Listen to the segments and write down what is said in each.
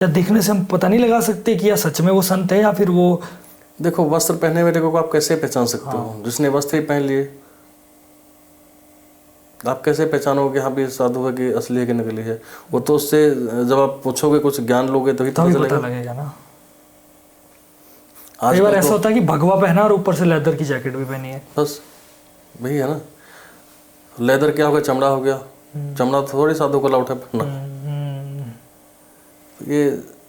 या देखने से हम पता नहीं लगा सकते कि या सच में वो संत है या फिर वो? देखो, वस्त्र पहने हुए को आप कैसे पहचान सकते हो? जिसने वस्त्र ही पहन लिए, आप कैसे पहचानोगे कि हाँ भी साधु है कि असली है कि नकली है? वो तो उससे जब आप पूछोगे, कुछ ज्ञान लोगे तभी तभी पता लगेगा ना। आज कई बार ऐसा तो होता है कि भगवा पहना और ऊपर से लेदर की जैकेट भी पहनी है। बस वही है ना। लेदर क्या हो गया? चमड़ा हो गया। चमड़ा थोड़ी साधु को लौटा पहनना। ये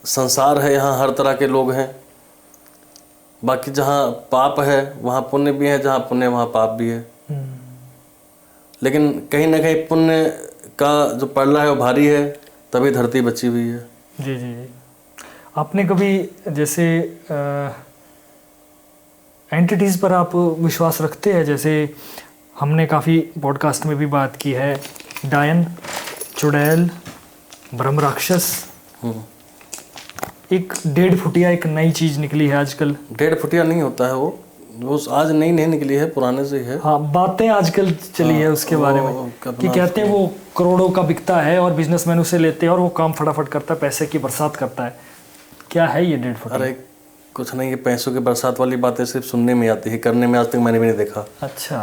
संसार है, यहाँ हर तरह के लोग हैं। बाकी जहाँ पाप है वहाँ पुण्य भी है, जहाँ पुण्य वहाँ पाप भी है। लेकिन कहीं ना कहीं पुण्य का जो पल्ला है वो भारी है, तभी धरती बची हुई है। जी जी जी। आपने कभी जैसे एंटिटीज़ पर आप विश्वास रखते हैं? जैसे हमने काफ़ी पॉडकास्ट में भी बात की है, डायन, चुड़ैल, ब्रह्म राक्षस। एक 1.5 फुटिया एक नई चीज़ निकली है आजकल। 1.5 फुटिया नहीं होता है वो आज नई नहीं निकली है, पुराने से ही है। हाँ, बातें आजकल चली है उसके बारे में कि कहते हैं वो करोड़ों का बिकता है और बिजनेसमैन उसे लेते हैं और वो काम फटाफट करता है, पैसे की बरसात करता है। क्या है ये 1.5 फुटिया? अरे कुछ नहीं, ये पैसों की बरसात वाली बातें सिर्फ सुनने में आती है, करने में आज तक मैंने भी नहीं देखा। अच्छा।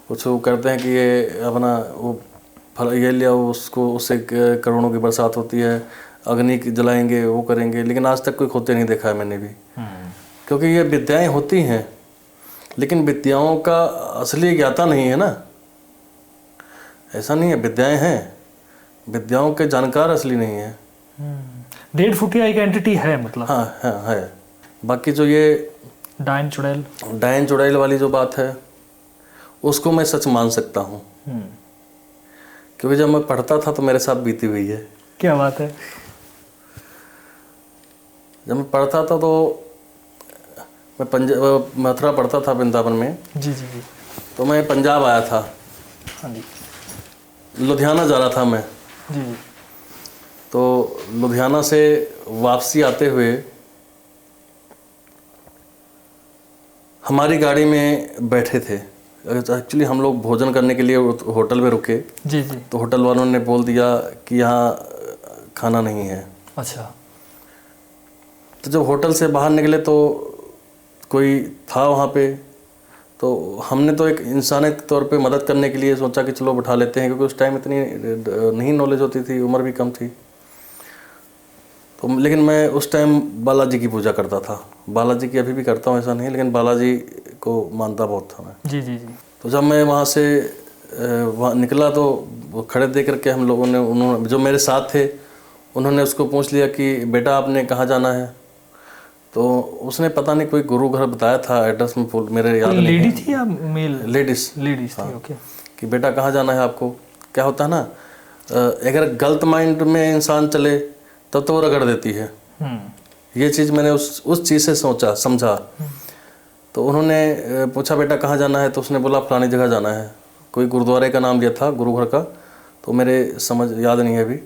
कुछ वो करते हैं कि ये अपना वो फल ये लिया, उसको उससे करोड़ों की बरसात होती है, अग्नि जलाएंगे, वो करेंगे, लेकिन आज तक कोई होते नहीं देखा है मैंने भी। क्योंकि ये विद्याएं होती हैं, लेकिन विद्याओं का असली ज्ञाता नहीं है ना। ऐसा नहीं है, विद्याएं हैं, विद्याओं के जानकार असली नहीं है। 1.5 फुटिया एक एंटिटी है मतलब? हाँ हाँ है। बाकी जो ये डायन चुड़ैल वाली जो बात है, उसको मैं सच मान सकता हूँ। क्योंकि जब मैं पढ़ता था तो मेरे साथ बीती हुई है। क्या बात है? जब मैं पढ़ता था तो मैं मथुरा पढ़ता था, वृंदावन में। जी जी जी। तो मैं पंजाब आया था। हाँ जी। लुधियाना जा रहा था मैं। जी जी। तो लुधियाना से वापसी आते हुए हमारी गाड़ी में बैठे थे। एक्चुअली हम लोग भोजन करने के लिए होटल में रुके। जी जी। तो होटल वालों ने बोल दिया कि यहाँ खाना नहीं है। अच्छा। तो जब होटल से बाहर निकले तो कोई था वहाँ पे। तो हमने तो एक इंसानी तौर पे मदद करने के लिए सोचा कि चलो बैठा लेते हैं, क्योंकि उस टाइम इतनी नहीं नॉलेज होती थी, उम्र भी कम थी। तो लेकिन मैं उस टाइम बालाजी की पूजा करता था। बालाजी की अभी भी करता हूँ, ऐसा नहीं, लेकिन बालाजी को मानता बहुत था मैं। जी जी जी। तो जब मैं वहाँ से वहाँ निकला तो वो खड़े देख करके हम लोगों ने, उन्होंने जो मेरे साथ थे उन्होंने उसको पूछ लिया कि बेटा आपने कहाँ जाना है? तो उसने पता नहीं कोई गुरु घर बताया था, एड्रेस में मेरे याद नहीं है। लेडी थी या मेल? लेडीज थी। ओके। कि बेटा कहाँ जाना है आपको? क्या होता है ना, अगर गलत माइंड में इंसान चले तब तो वो रगड़ देती है। ये चीज़ मैंने उस चीज़ से समझा। तो उन्होंने पूछा बेटा कहाँ जाना है? तो उसने बोला फलानी जगह जाना है। कोई गुरुद्वारे का नाम लिया था, गुरु घर का, तो मेरे समझ याद नहीं है अभी,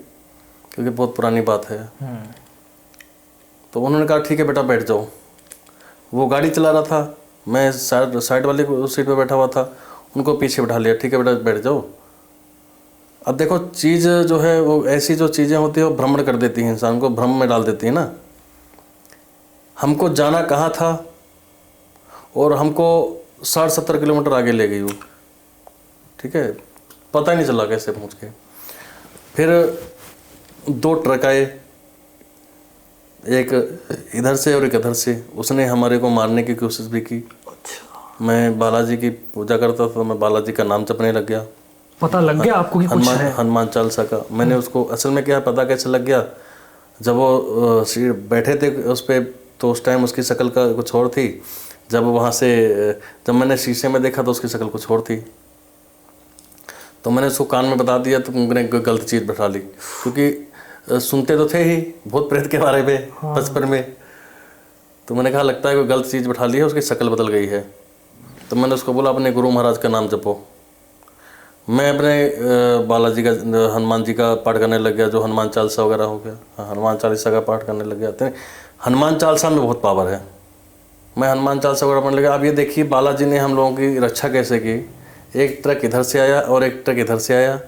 क्योंकि बहुत पुरानी बात है। तो उन्होंने कहा ठीक है बेटा बैठ जाओ। वो गाड़ी चला रहा था, मैं साइड वाले सीट पे बैठा हुआ था, उनको पीछे बैठा लिया। ठीक है बेटा बैठ जाओ। अब देखो, चीज़ जो है वो ऐसी जो चीज़ें होती है वो भ्रमण कर देती हैं, इंसान को भ्रम में डाल देती है ना। हमको जाना कहाँ था और हमको 60-70 किलोमीटर आगे ले गई वो। ठीक है, पता ही नहीं चला कैसे पहुँच गए। फिर 2 ट्रक आए, एक इधर से और एक इधर से। उसने हमारे को मारने की कोशिश भी की। अच्छा। मैं बालाजी की पूजा करता था, मैं बालाजी का नाम जपने लग गया। पता लग गया आपको कि कुछ है? हनुमान चालीसा का मैंने उसको, असल में क्या पता कैसे लग गया, जब वो बैठे थे उस पर, तो उस टाइम उसकी शक्ल का कुछ और थी। जब वहाँ से जब मैंने शीशे में देखा तो उसकी शक्ल कुछ और थी। तो मैंने उसको कान में बता दिया, तो मैंने गलत चीज़ बैठा ली, क्योंकि सुनते तो थे ही भूत प्रेत के बारे में बचपन में। तो मैंने कहा लगता है कोई गलत चीज़ बैठा ली है, उसकी शक्ल बदल गई है। तो मैंने उसको बोला अपने गुरु महाराज का नाम जपो। मैं अपने बालाजी का, हनुमान जी का पाठ करने लग गया, जो हनुमान चालीसा वगैरह हो गया, हनुमान चालीसा का पाठ करने लग गया। तो हनुमान चालीसा में बहुत पावर है। मैं हनुमान चालीसा वगैरह पढ़ने लगा। अब ये देखिए बालाजी ने हम लोगों की रक्षा कैसे की। एक ट्रक इधर से आया और एक ट्रक इधर से आया,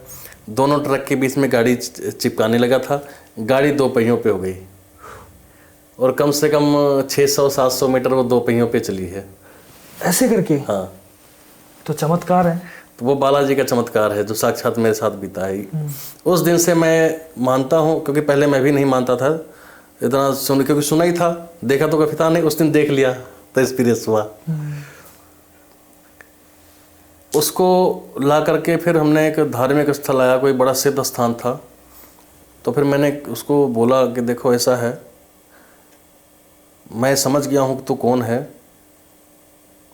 दोनों ट्रक के बीच में गाड़ी चिपकाने लगा था, गाड़ी 2 पहियों पे हो गई। और कम से कम 600-700 मीटर वो 2 पहियों पे चली है। ऐसे करके? हाँ। तो चमत्कार है। तो वो बालाजी का चमत्कार है जो साक्षात मेरे साथ बीता है। उस दिन से मैं मानता हूँ, क्योंकि पहले मैं भी नहीं मानता था इतना क्योंकि सुना ही था, देखा तो कभी था नहीं। उस दिन देख लिया तो एक्सपीरियंस हुआ। उसको ला करके फिर हमने एक धार्मिक स्थल आया, कोई बड़ा सिद्ध स्थान था। तो फिर मैंने उसको बोला कि देखो ऐसा है, मैं समझ गया हूँ कि तू कौन है,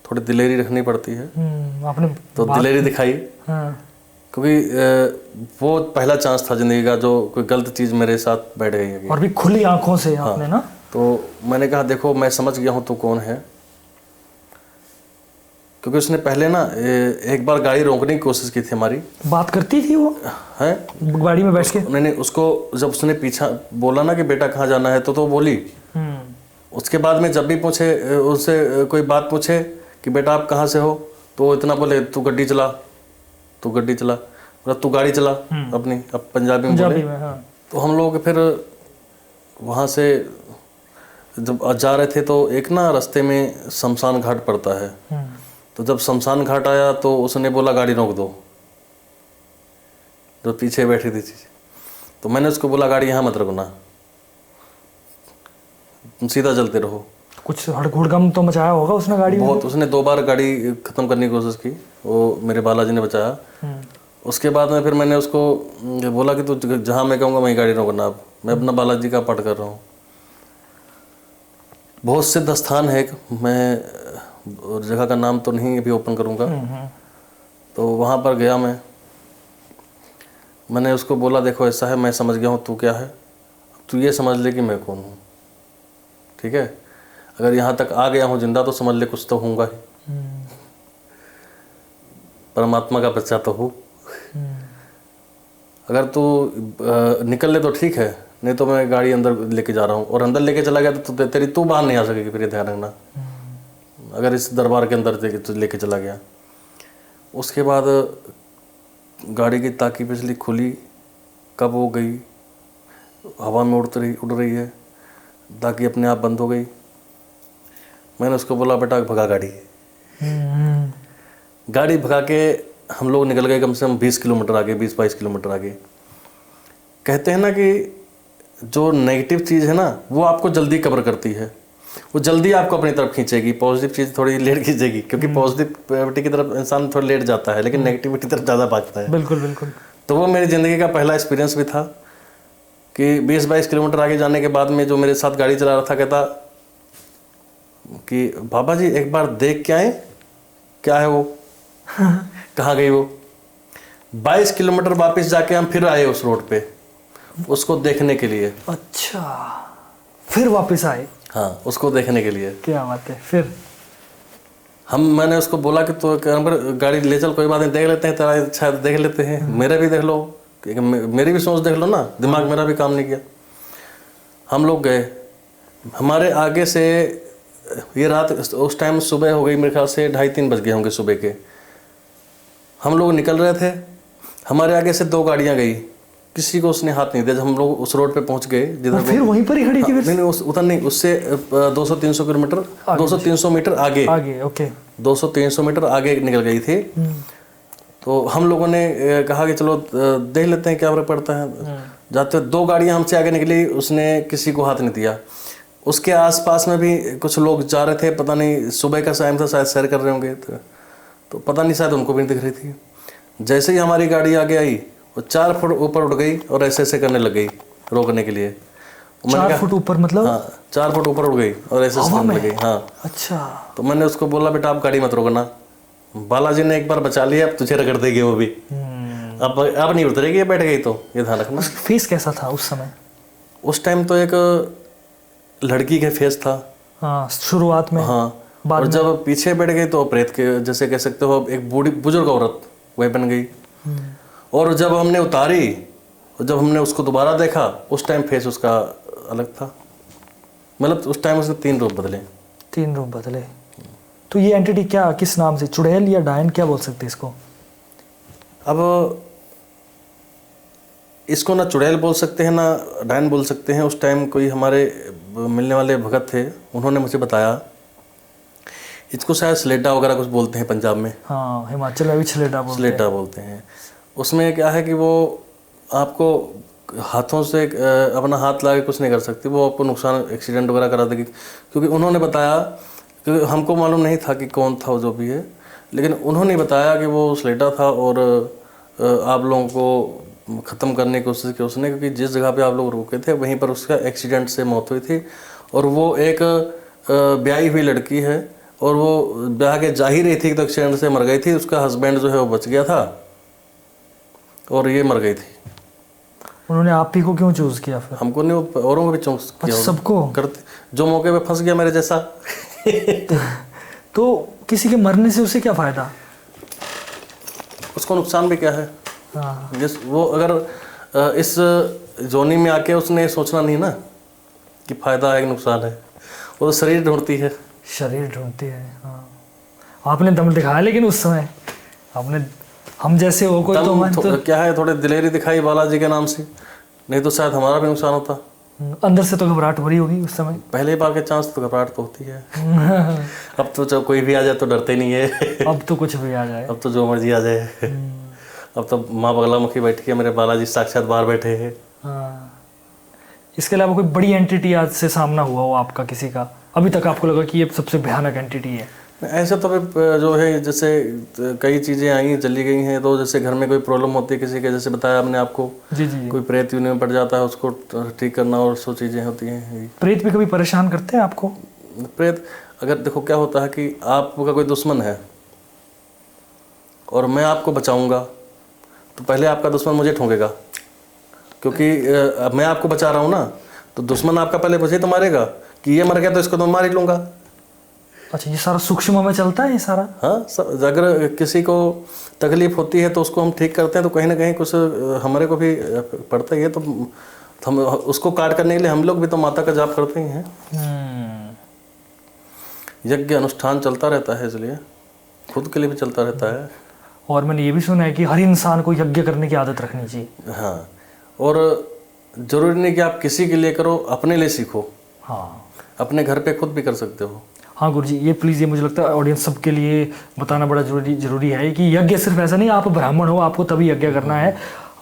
थोड़ी दिलेरी रखनी पड़ती है। आपने तो दिलेरी दिखाई। हाँ। क्योंकि वो पहला चांस था जिंदगी का जो कोई गलत चीज़ मेरे साथ बैठ गई है। और भी खुली आंखों से आपने ना। तो मैंने कहा देखो मैं समझ गया हूँ तू कौन है। क्योंकि उसने पहले ना एक बार गाड़ी रोकने की कोशिश की थी हमारी। बात करती थी वो है गाड़ी में बैठ के? नहीं, उसको जब उसने पीछा बोला ना कि बेटा कहाँ जाना है तो बोली। उसके बाद में जब भी पूछे उससे कोई बात पूछे कि बेटा आप कहाँ से हो, तो वो इतना बोले तू गड्डी चला, तू गड्डी चला, मतलब तू गाड़ी चला अपनी। अब पंजाबी में बोले। हाँ। तो हम लोग फिर वहाँ से जब जा रहे थे तो एक ना रास्ते में शमशान घाट पड़ता है। तो जब शमशान घाट आया तो उसने बोला गाड़ी रोक दो, जो पीछे बैठी थी। तो मैंने उसको बोला गाड़ी यहाँ मत रुकना, तुम सीधा चलते रहो। कुछ हड़गम तो मचाया होगा उसने गाड़ी में? बहुत। उसने 2 बार गाड़ी खत्म करने की कोशिश की, वो मेरे बालाजी ने बचाया। उसके बाद में फिर मैंने उसको बोला कि तू जहाँ मैं कहूँगा वहीं गाड़ी रोकना। अब मैं अपना बालाजी का पाठ कर रहा हूँ। बहुत सिद्ध स्थान है, मैं जगह का नाम तो नहीं अभी ओपन करूँगा। तो वहाँ पर गया मैंने उसको बोला देखो ऐसा है, मैं समझ गया हूँ तू क्या है, तू ये समझ ले कि मैं कौन हूँ। ठीक है, अगर यहाँ तक आ गया हूँ जिंदा तो समझ ले कुछ तो होऊंगा ही। परमात्मा का बच्चा तो हूँ। अगर तू निकल ले तो ठीक है, नहीं तो मैं गाड़ी अंदर लेके जा रहा हूँ। और अंदर लेके चला गया तो तेरी तू बाहर नहीं आ सकेगी। फिर ये ध्यान रखना, अगर इस दरबार के अंदर लेके चला गया। उसके बाद गाड़ी की ताकी पिछली खुली, कब हो गई, हवा में उड़ रही है, ताकि अपने आप बंद हो गई। मैंने उसको बोला बेटा भगा गाड़ी। गाड़ी भगा के हम लोग निकल गए कम से कम 20 किलोमीटर आगे, 20-22 किलोमीटर आगे। कहते हैं ना कि जो नेगेटिव चीज़ है ना वो आपको जल्दी कवर करती है, वो जल्दी आपको अपनी तरफ खींचेगी। पॉजिटिव चीज़ थोड़ी लेट खींचेगी, क्योंकि पॉजिटिविटी की तरफ इंसान थोड़ा लेट जाता है, लेकिन नेगेटिविटी तरफ ज़्यादा भागता है। बिल्कुल बिल्कुल। तो वो मेरी ज़िंदगी का पहला एक्सपीरियंस भी था कि 20-22 किलोमीटर आगे जाने के बाद में जो मेरे साथ गाड़ी चला रहा था कहता कि बाबा जी एक बार देख के आए, क्या है वो, कहाँ गई वो। 22 किलोमीटर वापस जाके हम फिर आए उस रोड पे उसको देखने के लिए। अच्छा, फिर वापस आए? हाँ, उसको देखने के लिए। क्या बात है। फिर मैंने उसको बोला कि तो गाड़ी ले चल, कोई बात नहीं, देख लेते हैं, तेरा शायद देख लेते हैं, मेरा भी देख लो, मेरी भी सोच देख लो ना, दिमाग मेरा भी काम नहीं किया। हम लोग गए, हमारे आगे से ये रात उस टाइम सुबह हो गई, मेरे ख्याल से 2:30-3 बज गए होंगे सुबह के। हम लोग निकल रहे थे, हमारे आगे से 2 गाड़ियां गई, किसी को उसने हाथ नहीं दिया। जब हम लोग उस रोड पे पहुंच गए जिधर फिर वहीं पर ही खड़ी थी? नहीं, उधर नहीं, उससे 200-300 किलोमीटर 200-300 मीटर आगे। ओके, 200-300 मीटर आगे निकल गई थी। तो हम लोगों ने कहा कि चलो देख लेते हैं क्या फर्क पड़ता है। जाते 2 गाड़ियां हमसे आगे निकली, उसने किसी को हाथ नहीं दिया। उसके आसपास में भी कुछ लोग जा रहे थे, पता नहीं सुबह का टाइम था, शायद सैर कर रहे होंगे, तो पता नहीं शायद उनको भी नहीं दिख रही थी। जैसे ही हमारी गाड़ी आगे आई वो 4 फुट ऊपर उठ गई और ऐसे ऐसे करने लग गई रोकने के लिए। 4 फुट ऊपर मतलब? हाँ, 4 फुट ऊपर उठ गई और ऐसे ऐसे करने लग गई। हाँ। अच्छा। तो मैंने उसको बोला बेटा आप गाड़ी मत रोकना, बालाजी ने एक बार बचा लिया, अब तुझे रगड़ देगी वो भी। अब नहीं उतरेगी, ये बैठ गई तो ये ध्यान रखना। फेस कैसा था उस समय? उस टाइम तो एक लड़की के फेस था। हाँ, शुरुआत में। हाँ, और जब पीछे बैठ गई तो प्रेत के जैसे कह सकते हो, एक बूढ़ी बुजुर्ग औरत वह बन गई। और जब हमने उतारी, जब हमने उसको दोबारा देखा, उस टाइम फेस उसका अलग था। मतलब उस टाइम उसने 3 रूप बदले। 3 रूप बदले। तो ये एंटिटी क्या, किस नाम से, चुड़ैल या डायन, क्या बोल सकते हैं इसको? अब इसको ना चुड़ैल बोल सकते हैं ना डायन बोल सकते हैं। उस टाइम कोई हमारे मिलने वाले भगत थे, उन्होंने मुझे बताया इसको शायद स्लेटा वगैरह कुछ बोलते हैं पंजाब में। हाँ, हिमाचल में भी स्लेटा बोलते हैं। उसमें क्या है कि वो आपको हाथों से अपना हाथ ला के कुछ नहीं कर सकती, वो आपको नुकसान एक्सीडेंट वगैरह करा देगी। क्योंकि उन्होंने बताया, क्योंकि हमको मालूम नहीं था कि कौन था वो जो भी है, लेकिन उन्होंने बताया कि वो स्लेटा था और आप लोगों को ख़त्म करने की कोशिश की उसने, क्योंकि जिस जगह पे आप लोग रुके थे वहीं पर उसका एक्सीडेंट से मौत हुई थी। और वो एक ब्याही हुई लड़की है और वो ब्याह के जा ही रही थी तो एक्सीडेंट से मर गई थी। उसका हस्बैंड जो है वो बच गया था और ये मर गई थी। उन्होंने आप ही को क्यों चूज किया फिर? हमको नहीं, औरों को भी चूज किया, सबको करते जो मौके पे फंस गया मेरे जैसा। तो किसी के मरने से उसे क्या फायदा? उसको नुकसान भी क्या है? हाँ। जिस वो अगर इस जोनी में आके उसने सोचना नहीं ना कि फायदा है कि नुकसान है, वो तो शरीर ढूंढती है। शरीर ढूंढती है, हाँ। आपने दम दिखाया लेकिन उस समय आपने, हम जैसे हो कोई तो क्या है, थोड़े दिलेरी दिखाई बालाजी के नाम से, नहीं तो शायद हमारा भी नुकसान होता। अंदर से तो घबराहट हो रही होगी उस समय। पहले बार के चांस तो घबराहट तो होती है। अब तो जब कोई भी आ जाए तो डरते नहीं है। अब तो कुछ भी आ जाए, अब तो जो मर्जी आ जाए। अब तो माँ बगलामुखी बैठ के मेरे बालाजी साक्षात बाहर बैठे हैं। हाँ। इसके अलावा कोई बड़ी एंटिटी आज से सामना हुआ हो आपका किसी का, अभी तक आपको लगा कि ये सबसे भयानक एंटिटी है? ऐसे तो जो है जैसे कई चीज़ें आई चली गई हैं, तो जैसे घर में कोई प्रॉब्लम होती है किसी के, जैसे बताया हमने आपको, जी। कोई प्रेत यूनि में पड़ जाता है, उसको ठीक करना और सो चीज़ें होती हैं। प्रेत भी कभी परेशान करते हैं आपको? प्रेत अगर देखो क्या होता है कि आपका कोई दुश्मन है और मैं आपको बचाऊंगा तो पहले आपका दुश्मन मुझे ठोंकेगा, क्योंकि मैं आपको बचा रहा हूँ ना, तो दुश्मन आपका पहले मुझे तो मारेगा कि ये मर गया तो इसको तो मार ही लूँगा। अच्छा, ये सारा सूक्ष्म में चलता है ये सारा? हाँ, अगर किसी को तकलीफ होती है तो उसको हम ठीक करते हैं तो कहीं ना कहीं कुछ हमारे को भी पड़ता ही है, तो हम उसको काट करने के लिए हम लोग भी तो माता का जाप करते ही हैं। यज्ञ अनुष्ठान चलता रहता है, इसलिए खुद के लिए भी चलता रहता है। और मैंने ये भी सुना है कि हर इंसान को यज्ञ करने की आदत रखनी चाहिए। हाँ, और जरूरी नहीं कि आप किसी के लिए करो, अपने लिए सीखो। हाँ, अपने घर पे खुद भी कर सकते हो। हाँ गुरुजी, ये प्लीज़, ये मुझे लगता है ऑडियंस सबके लिए बताना बड़ा जरूरी है कि यज्ञ सिर्फ ऐसा नहीं आप ब्राह्मण हो आपको तभी यज्ञ करना है,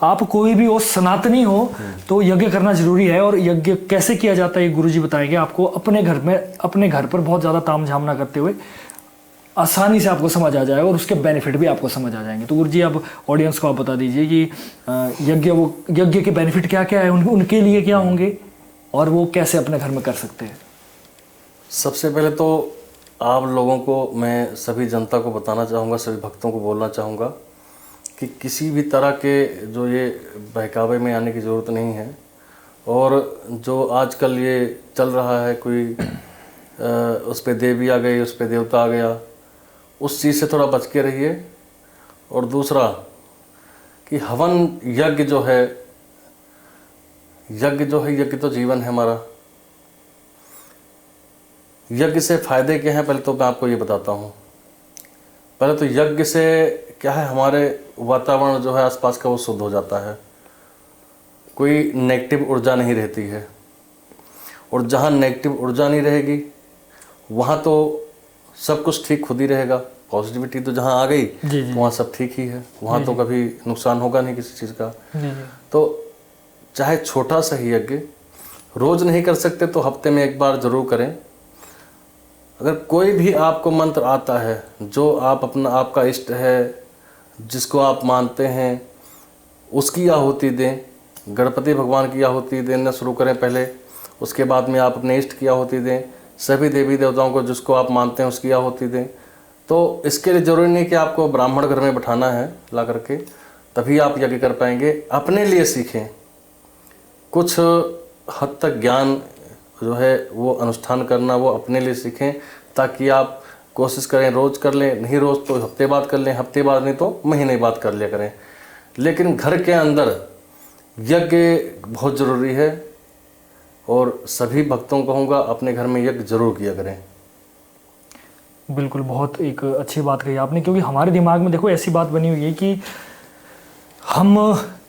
आप कोई भी हो, सनातनी हो तो यज्ञ करना जरूरी है। और यज्ञ कैसे किया जाता है ये गुरुजी बताएंगे आपको अपने घर में, अपने घर पर बहुत ज़्यादा तामझाम ना करते हुए आसानी से आपको समझ आ जाएगा और उसके बेनिफिट भी आपको समझ आ जाएंगे। तो गुरुजी अब ऑडियंस को आप बता दीजिए कि यज्ञ के बेनिफिट क्या क्या है, उनके लिए क्या होंगे और वो कैसे अपने घर में कर सकते हैं। सबसे पहले तो आप लोगों को, मैं सभी जनता को बताना चाहूँगा, सभी भक्तों को बोलना चाहूँगा कि किसी भी तरह के जो ये बहकावे में आने की ज़रूरत नहीं है। और जो आजकल ये चल रहा है, कोई उस पर देवी आ गई, उस पर देवता आ गया, उस चीज़ से थोड़ा बच के रहिए। और दूसरा कि हवन यज्ञ जो है, यज्ञ तो जीवन है हमारा। यज्ञ से फ़ायदे क्या हैं, पहले तो मैं आपको ये बताता हूँ। पहले तो यज्ञ से क्या है, हमारे वातावरण जो है आसपास का वो शुद्ध हो जाता है, कोई नेगेटिव ऊर्जा नहीं रहती है। और जहाँ नेगेटिव ऊर्जा नहीं रहेगी वहाँ तो सब कुछ ठीक खुद ही रहेगा। पॉजिटिविटी तो जहाँ आ गई वहाँ सब ठीक ही है, वहाँ तो कभी नुकसान होगा नहीं किसी चीज़ का। तो चाहे छोटा सा ही यज्ञ, रोज़ नहीं कर सकते तो हफ्ते में एक बार ज़रूर करें। अगर कोई भी आपको मंत्र आता है जो आपका इष्ट है, जिसको आप मानते हैं, उसकी आहुति दें। गणपति भगवान की आहुति देना शुरू करें पहले, उसके बाद में आप अपने इष्ट की आहुति दें। सभी देवी देवताओं को जिसको आप मानते हैं उसकी आहुति दें। तो इसके लिए ज़रूरी नहीं कि आपको ब्राह्मण घर में बैठाना है ला करके, तभी आप यज्ञ कर पाएंगे। अपने लिए सीखें, कुछ हद तक ज्ञान जो है वो अनुष्ठान करना वो अपने लिए सीखें, ताकि आप कोशिश करें रोज़ कर लें, नहीं रोज़ तो हफ्ते बाद कर लें, हफ्ते बाद नहीं तो महीने बाद कर लिया करें। लेकिन घर के अंदर यज्ञ बहुत ज़रूरी है और सभी भक्तों को कहूँगा अपने घर में यज्ञ जरूर किया करें। बिल्कुल, बहुत एक अच्छी बात कही आपने, क्योंकि हमारे दिमाग में देखो ऐसी बात बनी हुई है कि हम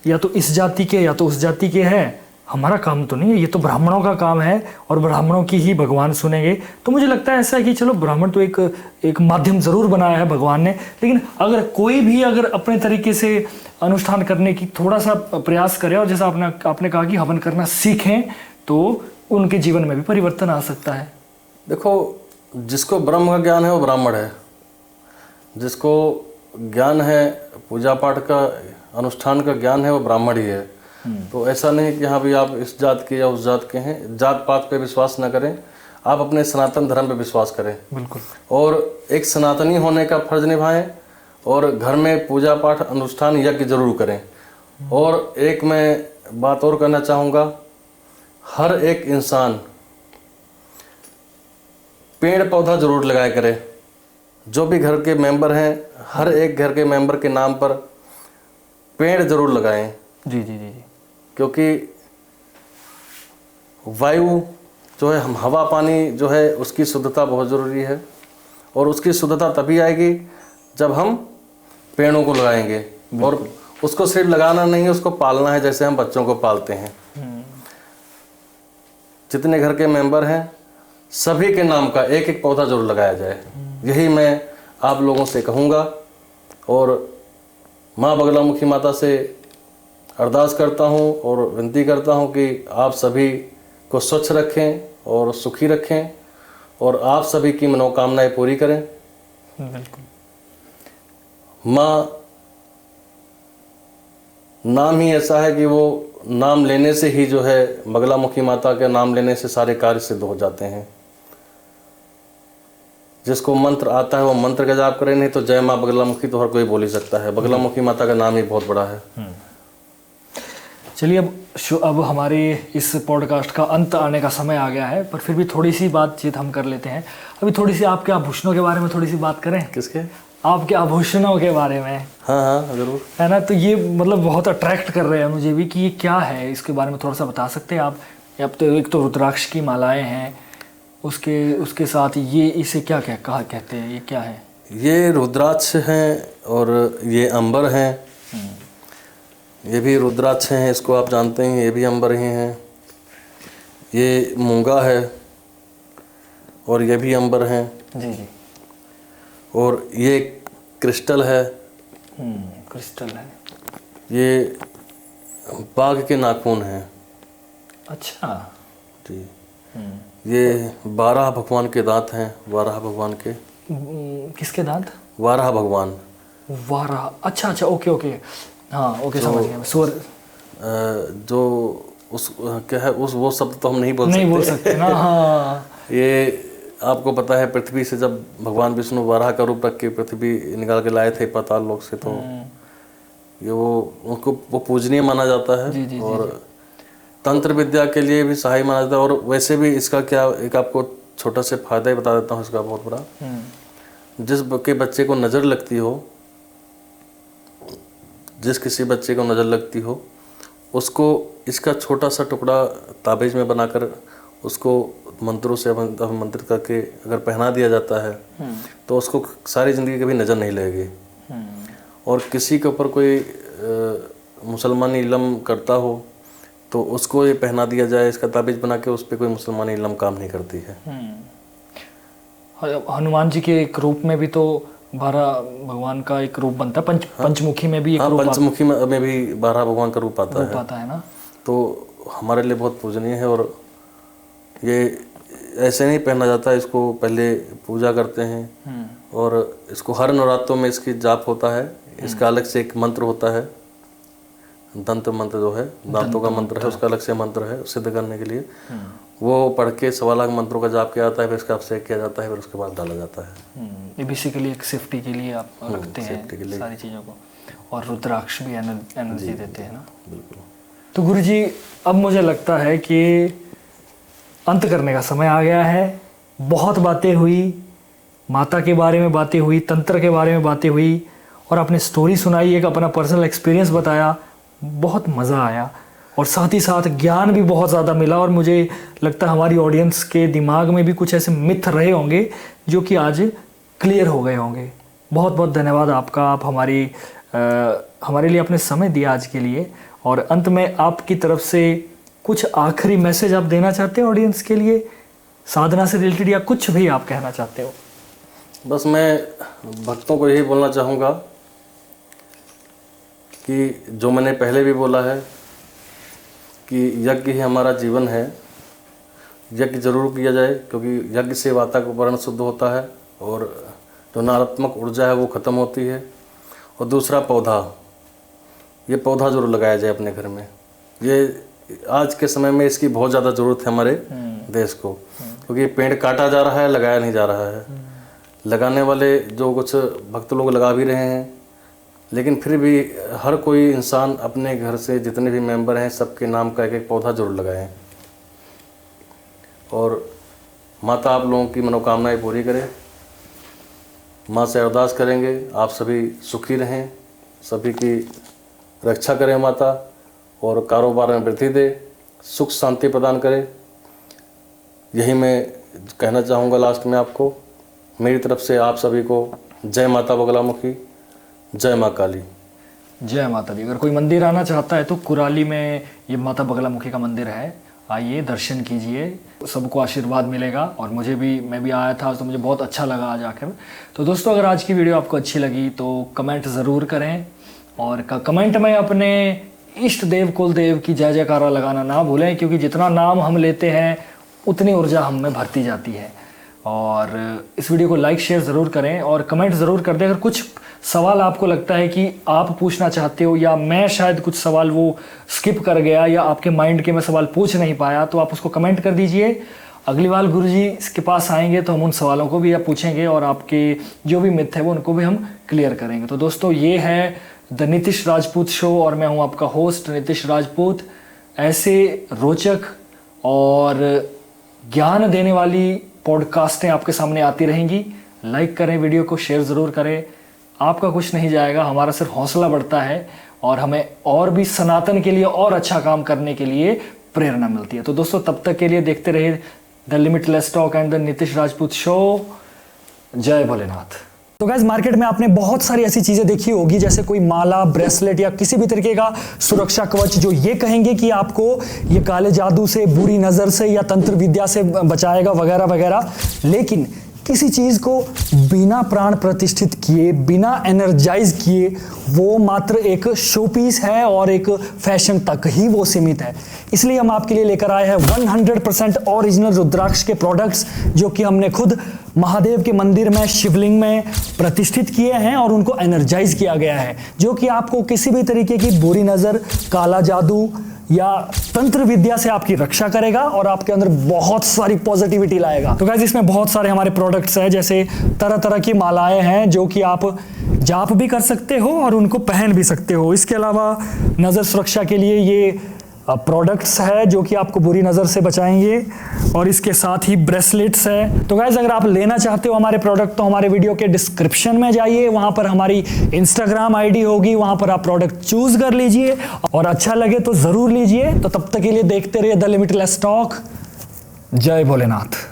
या तो इस जाति के या तो उस जाति के हैं, हमारा काम तो नहीं है, ये तो ब्राह्मणों का काम है और ब्राह्मणों की ही भगवान सुनेंगे। तो मुझे लगता है ऐसा है कि चलो ब्राह्मण तो एक माध्यम ज़रूर बनाया है भगवान ने, लेकिन अगर कोई भी अगर अपने तरीके से अनुष्ठान करने की थोड़ा सा प्रयास करे और जैसा आपने कहा कि हवन करना सीखें, तो उनके जीवन में भी परिवर्तन आ सकता है। देखो, जिसको ब्रह्म का ज्ञान है वो ब्राह्मण है, जिसको ज्ञान है पूजा पाठ का अनुष्ठान का ज्ञान है वो ब्राह्मण ही है। तो ऐसा नहीं कि हाँ भी आप इस जात के या उस जात के हैं, जात पात पे विश्वास न करें, आप अपने सनातन धर्म पे विश्वास करें। बिल्कुल। और एक सनातनी होने का फर्ज निभाएं और घर में पूजा पाठ अनुष्ठान यज्ञ जरूर करें। और एक मैं बात और कहना चाहूँगा, हर एक इंसान पेड़ पौधा जरूर लगाया करे। जो भी घर के मेंबर हैं, हर एक घर के मेंबर के नाम पर पेड़ जरूर लगाएं। जी जी जी जी। क्योंकि वायु जो है, हम हवा पानी जो है उसकी शुद्धता बहुत ज़रूरी है, और उसकी शुद्धता तभी आएगी जब हम पेड़ों को लगाएंगे। और उसको सिर्फ लगाना नहीं है, उसको पालना है, जैसे हम बच्चों को पालते हैं। जितने घर के मेंबर हैं सभी के नाम का एक एक पौधा जरूर लगाया जाए, यही मैं आप लोगों से कहूँगा। और माँ बगलामुखी माता से अरदास करता हूँ और विनती करता हूँ कि आप सभी को स्वच्छ रखें और सुखी रखें और आप सभी की मनोकामनाएं पूरी करें। बिल्कुल। माँ नाम ही ऐसा है कि वो नाम लेने से ही जो है, बगलामुखी माता के नाम लेने से सारे कार्य सिद्ध हो जाते हैं। जिसको मंत्र आता है वो मंत्र का जाप करे, नहीं तो जय माँ बगलामुखी तो हर कोई बोल ही सकता है। बगलामुखी माता का नाम ही बहुत बड़ा है। चलिए, अब हमारे इस पॉडकास्ट का अंत आने का समय आ गया है, पर फिर भी थोड़ी सी बातचीत हम कर लेते हैं। अभी थोड़ी सी आपके आभूषणों के बारे में थोड़ी सी बात करें। किसके? आपके आभूषणों के बारे में। हाँ हाँ जरूर। है ना, तो ये मतलब बहुत अट्रैक्ट कर रहे हैं मुझे भी कि ये क्या है, इसके बारे में थोड़ा सा बता सकते हैं आप? तो एक तो रुद्राक्ष की मालाएं हैं, उसके साथ ये इसे क्या कहा कहते हैं, ये क्या है? ये रुद्राक्ष हैं और ये अंबर हैं। ये भी रुद्राक्ष हैं, इसको आप जानते हैं, ये भी अंबर ही हैं। ये मूंगा है और ये भी अंबर हैं। जी जी। और ये क्रिस्टल है। क्रिस्टल है। ये बाघ के नाखून हैं। अच्छा जी। ये 12 भगवान के दांत हैं, 12 भगवान के। किसके दांत? 12 भगवान। 12। अच्छा अच्छा, ओके ओके, हाँ ओके, समझ गया। स्वर जो उस क्या है, उस वो शब्द तो हम नहीं बोल सकते ना। हाँ। ये आपको पता है, पृथ्वी से जब भगवान विष्णु वाराह का रूप रख के पृथ्वी निकाल के लाए थे पाताल लोक से, तो ये उनको वो पूजनीय माना जाता है। जी, और तंत्र विद्या के लिए भी सहाय माना जाता है। और वैसे भी इसका क्या, एक आपको छोटा से फायदा ही बता देता हूँ इसका बहुत बड़ा। जिस के बच्चे को नज़र लगती हो, जिस किसी बच्चे को नज़र लगती हो, उसको इसका छोटा सा टुकड़ा ताबीज में बनाकर उसको मंत्रों से मंत्रित करके अगर पहना दिया जाता है तो उसको सारी ज़िंदगी कभी नज़र नहीं लगेगी। और किसी के ऊपर कोई मुसलमानी इल्म करता हो तो उसको ये पहना दिया जाए, इसका ताबीज बना के, उस पर कोई मुसलमानी इल्म काम नहीं करती है। हनुमान जी के एक रूप में भी तो 12 भगवान का एक रूप बनता है। पंचमुखी में भी एक रूप, पंचमुखी में भी 12 भगवान का रूप आता है ना। तो हमारे लिए बहुत पूजनीय है। और ये ऐसे नहीं पहना जाता, इसको पहले पूजा करते हैं और इसको हर नवरात्रों में इसकी जाप होता है। इसका अलग से एक मंत्र होता है, दंत मंत्र जो है, दांतों का मंत्र है, उसका अलग से मंत्र है सिद्ध करने के लिए। वो पढ़ के 1.25 लाख मंत्रों का जाप किया जाता है, फिर इसका अभिषेक किया जाता है, फिर उसके बाद डाला जाता है। ये बेसिकली एक सेफ्टी के लिए आप रखते हैं सारी चीज़ों को। और रुद्राक्ष भी एनर्जी देते हैं ना। बिल्कुल। तो गुरुजी, अब मुझे लगता है कि अंत करने का समय आ गया है। बहुत बातें हुई, माता के बारे में बातें हुई, तंत्र के बारे में बातें हुई, और आपने स्टोरी सुनाई, एक अपना पर्सनल एक्सपीरियंस बताया। बहुत मज़ा आया और साथ ही साथ ज्ञान भी बहुत ज़्यादा मिला। और मुझे लगता है हमारी ऑडियंस के दिमाग में भी कुछ ऐसे मिथ रहे होंगे जो कि आज क्लियर हो गए होंगे। बहुत बहुत धन्यवाद आपका। आप हमारे लिए अपने समय दिया आज के लिए। और अंत में आपकी तरफ से कुछ आखिरी मैसेज आप देना चाहते हो ऑडियंस के लिए, साधना से रिलेटेड, या कुछ भी आप कहना चाहते हो? बस मैं भक्तों को यही बोलना चाहूँगा कि जो मैंने पहले भी बोला है कि यज्ञ ही हमारा जीवन है। यज्ञ जरूर किया जाए, क्योंकि यज्ञ से वातावरण शुद्ध होता है और जो नकारात्मक ऊर्जा है वो ख़त्म होती है। और दूसरा पौधा, ये पौधा जरूर लगाया जाए अपने घर में। ये आज के समय में इसकी बहुत ज़्यादा ज़रूरत है हमारे देश को, क्योंकि पेड़ काटा जा रहा है, लगाया नहीं जा रहा है। लगाने वाले जो कुछ भक्त लोग लगा भी रहे हैं, लेकिन फिर भी हर कोई इंसान अपने घर से जितने भी मेंबर हैं सबके नाम का एक एक पौधा जरूर लगाएं। और माता आप लोगों की मनोकामनाएं पूरी करे। माँ से अरदास करेंगे आप सभी सुखी रहें, सभी की रक्षा करें माता, और कारोबार में वृद्धि दे, सुख शांति प्रदान करे। यही मैं कहना चाहूँगा लास्ट में आपको। मेरी तरफ से आप सभी को जय माता बगलामुखी, जय माँ काली। जय माता दी। अगर कोई मंदिर आना चाहता है तो कुराली में ये माता बगलामुखी का मंदिर है, आइए दर्शन कीजिए, सबको आशीर्वाद मिलेगा। और मैं भी आया था तो मुझे बहुत अच्छा लगा आज आकर। तो दोस्तों, अगर आज की वीडियो आपको अच्छी लगी तो कमेंट ज़रूर करें, और कमेंट में अपने इष्ट देव कुल देव की जय जयकारा लगाना ना भूलें, क्योंकि जितना नाम हम लेते हैं उतनी ऊर्जा हम में भरती जाती है। और इस वीडियो को लाइक शेयर ज़रूर करें और कमेंट ज़रूर कर दें। अगर कुछ सवाल आपको लगता है कि आप पूछना चाहते हो, या मैं शायद कुछ सवाल वो स्किप कर गया, या आपके माइंड के मैं सवाल पूछ नहीं पाया, तो आप उसको कमेंट कर दीजिए। अगली बार गुरुजी के पास आएंगे तो हम उन सवालों को भी आप पूछेंगे, और आपके जो भी मिथ है वो उनको भी हम क्लियर करेंगे। तो दोस्तों, ये है द नीतीश राजपूत शो, और मैं हूँ आपका होस्ट नीतीश राजपूत। ऐसे रोचक और ज्ञान देने वाली पॉडकास्टें आपके सामने आती रहेंगी। लाइक करें वीडियो को, शेयर ज़रूर करें। आपका कुछ नहीं जाएगा, हमारा सिर्फ हौसला बढ़ता है और हमें और भी सनातन के लिए और अच्छा काम करने के लिए प्रेरणा मिलती है। तो दोस्तों, तब तक के लिए देखते रहिए the limitless talk and the Nitish Rajput show. जय भोलेनाथ। तो गाइस, मार्केट में आपने बहुत सारी ऐसी चीजें देखी होगी, जैसे कोई माला, ब्रेसलेट या किसी भी तरीके का सुरक्षा कवच जो ये कहेंगे कि आपको ये काले जादू से, बुरी नजर से या तंत्र विद्या से बचाएगा वगैरह वगैरह। लेकिन किसी चीज को बिना प्राण प्रतिष्ठित किए, बिना एनर्जाइज किए, वो मात्र एक शो पीस है और एक फैशन तक ही वो सीमित है। इसलिए हम आपके लिए लेकर आए हैं 100% ओरिजिनल रुद्राक्ष के प्रोडक्ट्स, जो कि हमने खुद महादेव के मंदिर में, शिवलिंग में प्रतिष्ठित किए हैं और उनको एनर्जाइज किया गया है, जो कि आपको किसी भी तरीके की बुरी नजर, काला जादू या तंत्र विद्या से आपकी रक्षा करेगा और आपके अंदर बहुत सारी पॉजिटिविटी लाएगा। तो गाइस, इसमें बहुत सारे हमारे प्रोडक्ट्स हैं, जैसे तरह तरह की मालाएं हैं जो कि आप जाप भी कर सकते हो और उनको पहन भी सकते हो। इसके अलावा नज़र सुरक्षा के लिए ये प्रोडक्ट्स है जो कि आपको बुरी नज़र से बचाएंगे, और इसके साथ ही ब्रेसलेट्स है। तो गाइस, अगर आप लेना चाहते हो हमारे प्रोडक्ट तो हमारे वीडियो के डिस्क्रिप्शन में जाइए, वहां पर हमारी इंस्टाग्राम आईडी होगी, वहां पर आप प्रोडक्ट चूज कर लीजिए और अच्छा लगे तो ज़रूर लीजिए। तो तब तक के लिए देखते रहिए द लिमिटलेस टॉक। जय भोलेनाथ।